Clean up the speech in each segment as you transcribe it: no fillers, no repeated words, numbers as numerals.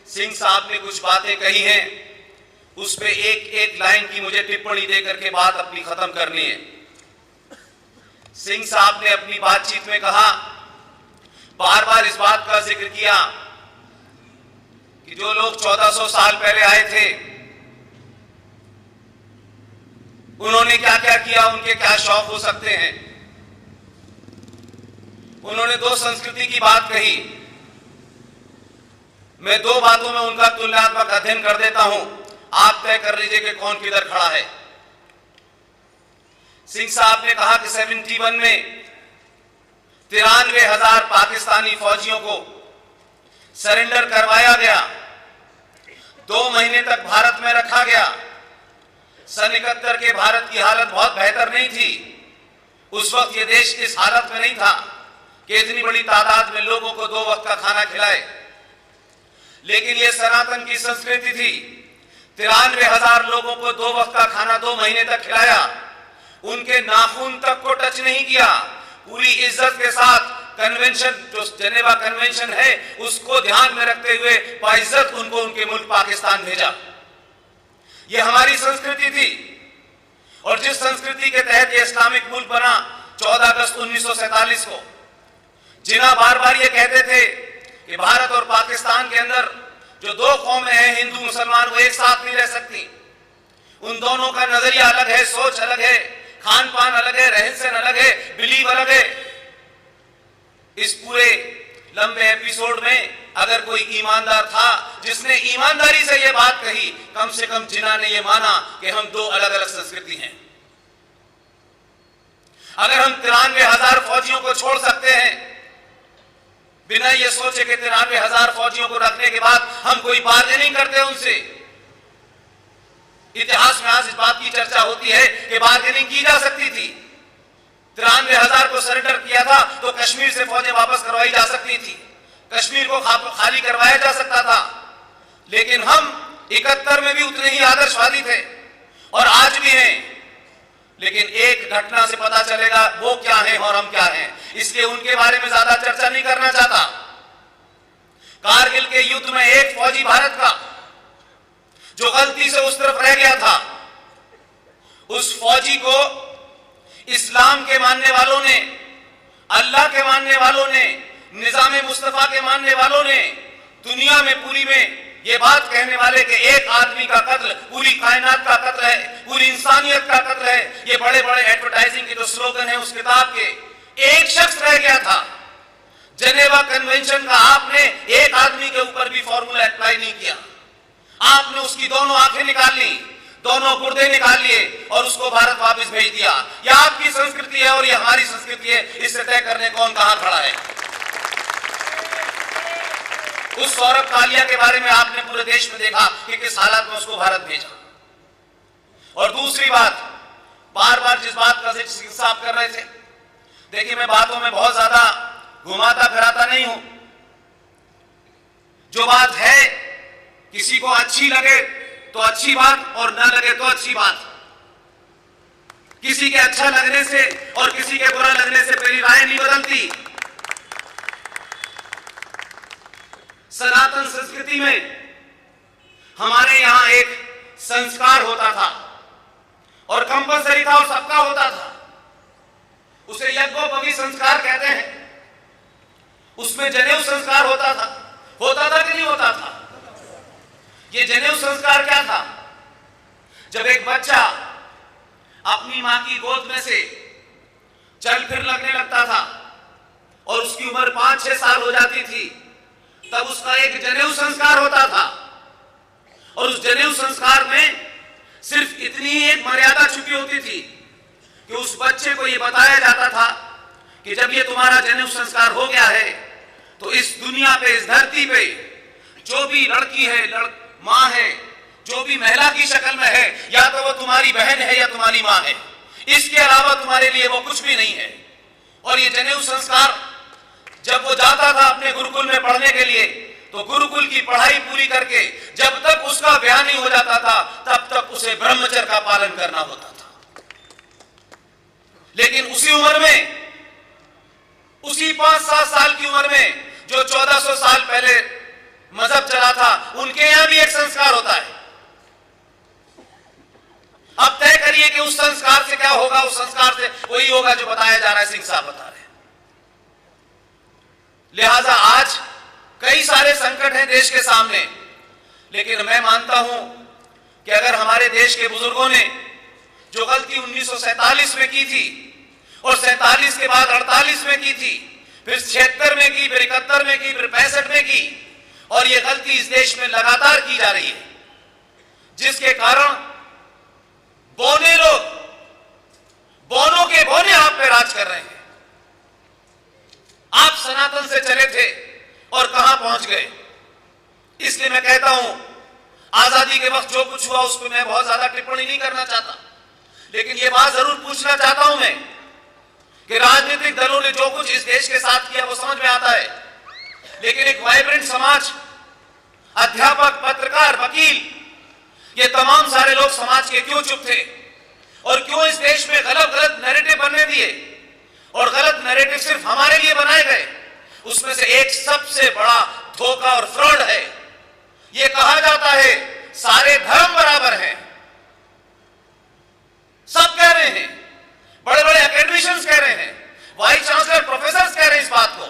सिंह साहब ने कुछ बातें कही हैं, उस पे एक एक लाइन की मुझे टिप्पणी देकर के बात अपनी खत्म करनी है। सिंह साहब ने अपनी बातचीत में कहा, बार बार इस बात का जिक्र किया कि जो लोग 1400 साल पहले आए थे उन्होंने क्या क्या किया, उनके क्या शौक हो सकते हैं। उन्होंने दो संस्कृति की बात कही। मैं दो बातों में उनका तुलनात्मक अध्ययन कर देता हूं, आप तय कर लीजिए कि कौन किधर खड़ा है। सिंह साहब ने कहा कि 71 में 93,000 पाकिस्तानी फौजियों को सरेंडर करवाया गया, 2 महीने तक भारत में रखा गया। सन 71 के भारत की हालत बहुत बेहतर नहीं थी। उस वक्त ये देश इस हालत में नहीं था कि इतनी बड़ी तादाद में लोगों को 2 वक्त का खाना खिलाए, लेकिन ये सनातन की संस्कृति थी। 93,000 लोगों को 2 वक्त का खाना 2 महीने तक खिलाया, उनके नाखून तक को टच नहीं किया, पूरी इज्जत के साथ कन्वेंशन, जो जेनेवा कन्वेंशन है, उसको ध्यान में रखते हुए बाइज्जत उनको उनके मुल्क पाकिस्तान भेजा। ये हमारी संस्कृति थी। और जिस संस्कृति के तहत ये इस्लामिक मुल्क बना 14 अगस्त 1947 को, जिन्हें बार बार ये कहते थे कि भारत और पाकिस्तान के अंदर जो 2 कौमें हैं, हिंदू मुसलमान, वो एक साथ नहीं रह सकती। उन दोनों का नजरिया अलग है, सोच अलग है, खान पान अलग है, रहन सहन अलग है, बिलीव अलग है। इस पूरे लंबे एपिसोड में अगर कोई ईमानदार था जिसने ईमानदारी से यह बात कही, कम से कम जिन्ना ने यह माना कि हम 2 अलग अलग संस्कृति हैं। अगर हम 93,000 फौजियों को छोड़ सकते हैं बिना ये सोचे कि 93,000 फौजियों को रखने के बाद हम कोई बार्गेनिंग करते उनसे, इतिहास में आज इस बात की चर्चा होती है कि बार्गेनिंग की जा सकती थी। 93,000 को सरेंडर किया था तो कश्मीर से फौजें वापस करवाई जा सकती थी, कश्मीर को खाली करवाया जा सकता था। लेकिन हम 71 में भी उतने ही आदर्शवादी थे और आज भी हैं। लेकिन एक घटना से पता चलेगा वो क्या है और हम क्या हैं, इसलिए उनके बारे में ज्यादा चर्चा नहीं करना चाहता। कारगिल के युद्ध में एक फौजी भारत का जो गलती से उस तरफ रह गया था, उस फौजी को इस्लाम के मानने वालों ने, अल्लाह के मानने वालों ने, निजाम मुस्तफा के मानने वालों ने, दुनिया में पूरी में ये बात कहने वाले कि एक आदमी का कत्ल पूरी कायनात का कत्ल है, पूरी इंसानियत का कत्ल है। ये बड़े बड़े एडवर्टाइजिंग के जो स्लोगन है उस किताब के, एक शख्स रह गया था। जेनेवा कन्वेंशन का आपने एक आदमी के ऊपर भी फॉर्मूला अप्लाई नहीं किया। आपने उसकी दोनों आंखें निकाल ली, दोनों गुर्दे निकाल लिए और उसको भारत वापस भेज दिया। यह आपकी संस्कृति है और यह हमारी संस्कृति है, इससे तय करने कौन कहां खड़ा है। उस सौरभ कालिया के बारे में आपने पूरे देश में देखा कि किस हालत में उसको भारत भेजा। और दूसरी बात, बार बार जिस बात का जिक्र साहब कर रहे थे, देखिए मैं बातों में बहुत ज्यादा घुमाता फिराता नहीं हूं। जो बात है किसी को अच्छी लगे तो अच्छी बात और न लगे तो अच्छी बात। किसी के अच्छा लगने से और किसी के बुरा लगने से मेरी राय नहीं बदलती। सनातन संस्कृति में हमारे यहां एक संस्कार होता था और कंपलसरी था और सबका होता था, उसे यज्ञोपवीत संस्कार कहते हैं। उसमें जनेऊ संस्कार होता था कि नहीं होता था? ये जनेऊ संस्कार क्या था? जब एक बच्चा अपनी मां की गोद में से चल फिर लगने लगता था और उसकी उम्र 5-6 साल हो जाती थी, तब उसका एक जनेऊ संस्कार होता था। और उस जनेऊ संस्कार में सिर्फ इतनी एक मर्यादा छुपी होती थी कि उस बच्चे को यह बताया जाता था कि जब ये तुम्हारा जनेऊ संस्कार हो गया है तो इस दुनिया पे, इस धरती पे जो भी लड़की है, मां है, जो भी महिला की शक्ल में है, या तो वो तुम्हारी बहन है या तुम्हारी मां है, इसके अलावा तुम्हारे लिए वो कुछ भी नहीं है। और ये जनेऊ संस्कार जब वो जाता था अपने गुरुकुल में पढ़ने के लिए, तो गुरुकुल की पढ़ाई पूरी करके जब तक उसका ब्याह नहीं हो जाता था तब तक उसे ब्रह्मचर्य का पालन करना होता था। लेकिन उसी उम्र में, उसी 5-7 साल की उम्र में जो 1400 साल पहले मजहब चला था, उन संस्कार होता है। अब तय करिए कि उस संस्कार से क्या होगा। उस संस्कार से वही होगा जो बताया जा रहा है, सिंह साहब बता रहे हैं। लिहाजा आज कई सारे संकट हैं देश के सामने, लेकिन मैं मानता हूं कि अगर हमारे देश के बुजुर्गों ने जो गलती 1947 में की थी और 47 के बाद 48 में की थी, फिर 76 में की, फिर 71 में की, फिर 65 में की, और ये गलती इस देश में लगातार की जा रही है, जिसके कारण बौने लोग बौनों के बौने आप पे राज कर रहे हैं। आप सनातन से चले थे और कहां पहुंच गए। इसलिए मैं कहता हूं, आजादी के वक्त जो कुछ हुआ उस पर मैं बहुत ज्यादा टिप्पणी नहीं करना चाहता, लेकिन यह बात जरूर पूछना चाहता हूं मैं कि राजनीतिक दलों ने जो कुछ इस देश के साथ किया वो समझ में आता है, लेकिन एक वाइब्रेंट समाज, अध्यापक, पत्रकार, वकील, ये तमाम सारे लोग समाज के क्यों चुप थे और क्यों इस देश में गलत गलत नैरेटिव बनने दिए और गलत नैरेटिव सिर्फ हमारे लिए बनाए गए। उसमें से एक सबसे बड़ा धोखा और फ्रॉड है। यह कहा जाता है सारे धर्म बराबर हैं, सब कह रहे हैं, बड़े बड़े एकेडमिशियंस कह रहे हैं, वाइस चांसलर, प्रोफेसर कह रहे हैं इस बात को।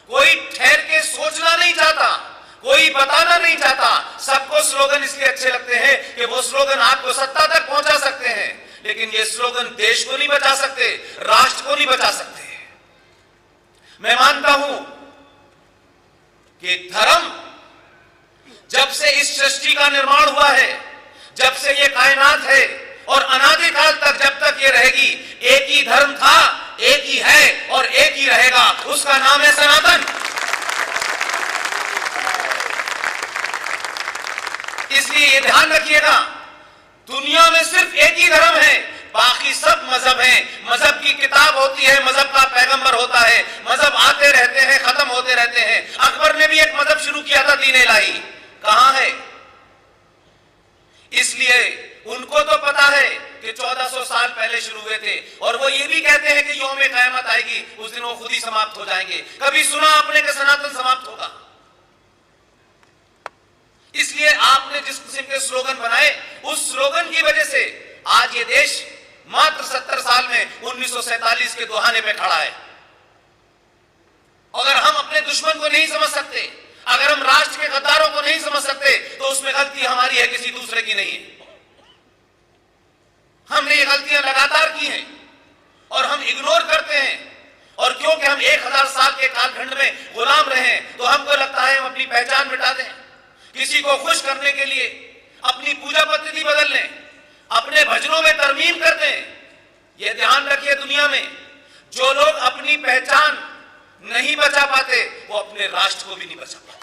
कोई ठहर के सोचना नहीं चाहता, कोई बताना नहीं चाहता। सबको स्लोगन इसलिए अच्छे लगते हैं कि वो स्लोगन आपको सत्ता तक पहुंचा सकते हैं, लेकिन ये स्लोगन देश को नहीं बचा सकते, राष्ट्र को नहीं बचा सकते। मैं मानता हूं कि धर्म जब से इस सृष्टि का निर्माण हुआ है, जब से ये कायनात है और अनादिकाल तक जब तक ये रहेगी, एक ही धर्म था, एक ही है और एक ही रहेगा, उसका नाम है सनातन। इसलिए ये ध्यान रखिएगा, दुनिया में सिर्फ एक ही धर्म है, बाकी सब मजहब हैं। मजहब की किताब होती है, मजहब का पैगंबर होता है, मजहब आते रहते हैं, खत्म होते रहते हैं। अकबर ने भी एक मजहब शुरू किया था, दीन इलाही, कहां है? इसलिए उनको तो पता है कि 1400 साल पहले शुरू हुए थे, और वो ये भी कहते हैं कि यौम क़यामत आएगी, उस दिन वो खुद ही समाप्त हो जाएंगे। कभी सुना आपने कि सनातन समाप्त होगा? इसलिए आपने जिस किस्म के स्लोगन बनाए, उस स्लोगन की वजह से आज ये देश मात्र 70 साल में 1947 के दुहाने पे खड़ा है। अगर हम अपने दुश्मन को नहीं समझ सकते, अगर हम राष्ट्र के गद्दारों को नहीं समझ सकते, तो उसमें गलती हमारी है, किसी दूसरे की नहीं है। हमने ये गलतियां लगातार की हैं और हम इग्नोर करते हैं, और क्योंकि हम 1000 साल के कालखंड में गुलाम रहे, तो हमको लगता है हम अपनी पहचान मिटा दें, किसी को खुश करने के लिए अपनी पूजा पद्धति बदल लें, अपने भजनों में तरमीम कर दें। यह ध्यान रखिए, दुनिया में जो लोग अपनी पहचान नहीं बचा पाते, वो अपने राष्ट्र को भी नहीं बचा पाते।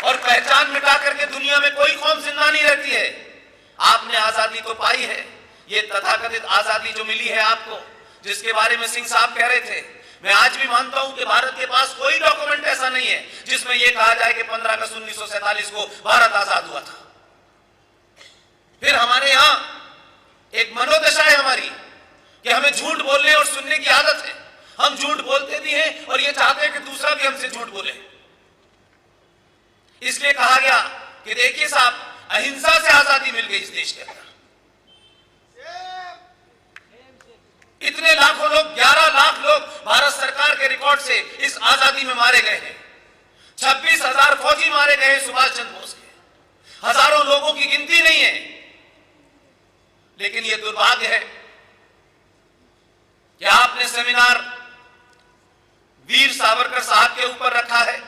और पहचान मिटा करके दुनिया में कोई कौम जिंदा नहीं रहती है। आपने आजादी तो पाई है, ये तथाकथित आजादी जो मिली है आपको, जिसके बारे में सिंह साहब कह रहे थे, मैं आज भी मानता हूं कि भारत के पास कोई डॉक्यूमेंट ऐसा नहीं है जिसमें यह कहा जाए कि 15 अगस्त 1947 को भारत आजाद हुआ था। फिर हमारे यहां एक मनोदशा है हमारी कि हमें झूठ बोलने और सुनने की आदत है। हम झूठ बोलते भी हैं और ये चाहते हैं कि दूसरा भी हमसे झूठ बोले। इसलिए कहा गया कि देखिए साहब, अहिंसा से आजादी मिल गई इस देश के अंदर। इतने लाखों लोग, 11 लाख लोग भारत सरकार के रिकॉर्ड से इस आजादी में मारे गए हैं। 26,000 फौजी मारे गए हैं सुभाष चंद्र बोस के। हजारों लोगों की गिनती नहीं है। लेकिन यह दुर्भाग्य है कि आपने सेमिनार वीर सावरकर साहब के ऊपर रखा है,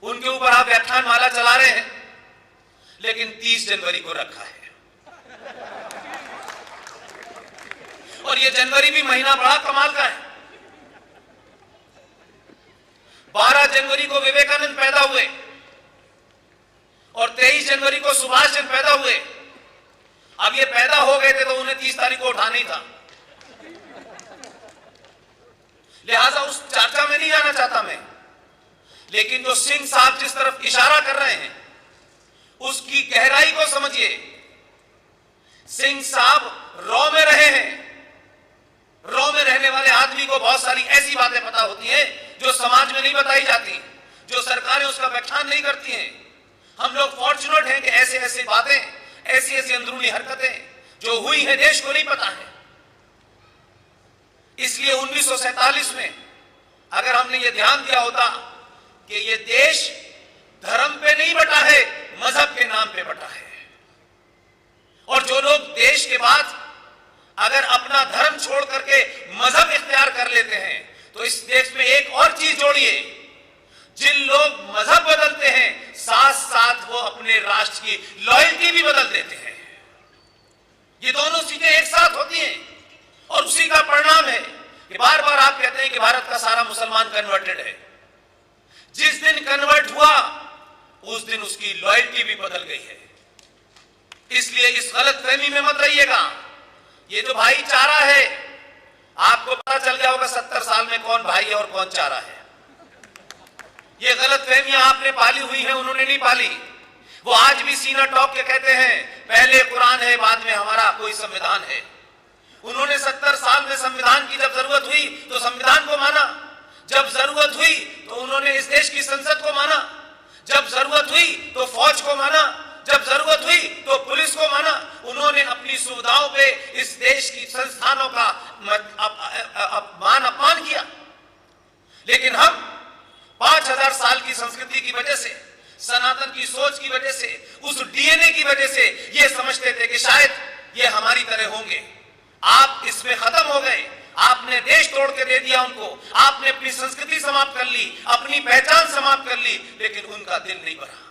उनके ऊपर आप व्याख्यान माला चला रहे हैं, लेकिन 30 जनवरी को रखा है। और यह जनवरी भी महीना बड़ा कमाल का है। 12 जनवरी को विवेकानंद पैदा हुए और 23 जनवरी को सुभाष चंद्र पैदा हुए। अब ये पैदा हो गए थे तो उन्हें 30 तारीख को उठाना ही था। लिहाजा उस चर्चा में नहीं जाना चाहता मैं, लेकिन जो सिंह साहब जिस तरफ इशारा कर रहे हैं उसकी गहराई को समझिए। सिंह साहब रॉ में रहे हैं। रॉ में रहने वाले आदमी को बहुत सारी ऐसी बातें पता होती हैं जो समाज में नहीं बताई जाती, जो सरकारें उसका व्याख्यान नहीं करती हैं। हम लोग फॉर्चुनेट हैं कि ऐसे ऐसे बातें, ऐसी ऐसी अंदरूनी हरकतें जो हुई हैं देश को नहीं पता है। इसलिए 1947 में अगर हमने ये ध्यान दिया होता कि ये देश धर्म पे नहीं बटा है, मजहब के नाम पे बटा है, और जो लोग देश के बाद अगर अपना धर्म छोड़ करके मजहब इख्तियार कर लेते हैं तो इस देश में एक और चीज जोड़िए, जिन लोग मजहब बदलते हैं साथ साथ वो अपने राष्ट्र की लॉयल्टी भी बदल देते हैं। ये दोनों चीजें एक साथ होती हैं और उसी का परिणाम है कि बार बार आप कहते हैं कि भारत का सारा मुसलमान कन्वर्टेड है। जिस दिन कन्वर्ट हुआ उस दिन उसकी लॉयल्टी भी बदल गई है। इसलिए इस गलत फहमी में मत रहिएगा। ये जो भाईचारा है, आपको पता चल गया होगा 70 साल में कौन भाई है और कौन चारा है। ये गलत फहमियां आपने पाली हुई हैं, उन्होंने नहीं पाली। वो आज भी सीना टॉक के कहते हैं पहले कुरान है बाद में हमारा कोई संविधान है। उन्होंने 70 साल में संविधान की जब जरूरत हुई तो संविधान को माना, जब जरूरत हुई तो उन्होंने इस देश की संसद को माना, जब जरूरत हुई तो फौज को माना, जब जरूरत हुई तो पुलिस को माना। उन्होंने अपनी सुविधाओं पे इस देश की संस्थानों का मान अपमान किया। लेकिन हम 5000 साल की संस्कृति की वजह से, सनातन की सोच की वजह से, उस डीएनए की वजह से ये समझते थे कि शायद ये हमारी तरह होंगे। आप इसमें खत्म हो गए, आपने देश तोड़ के दे दिया उनको, आपने अपनी संस्कृति समाप्त कर ली, अपनी पहचान समाप्त कर ली, लेकिन उनका दिल नहीं भरा।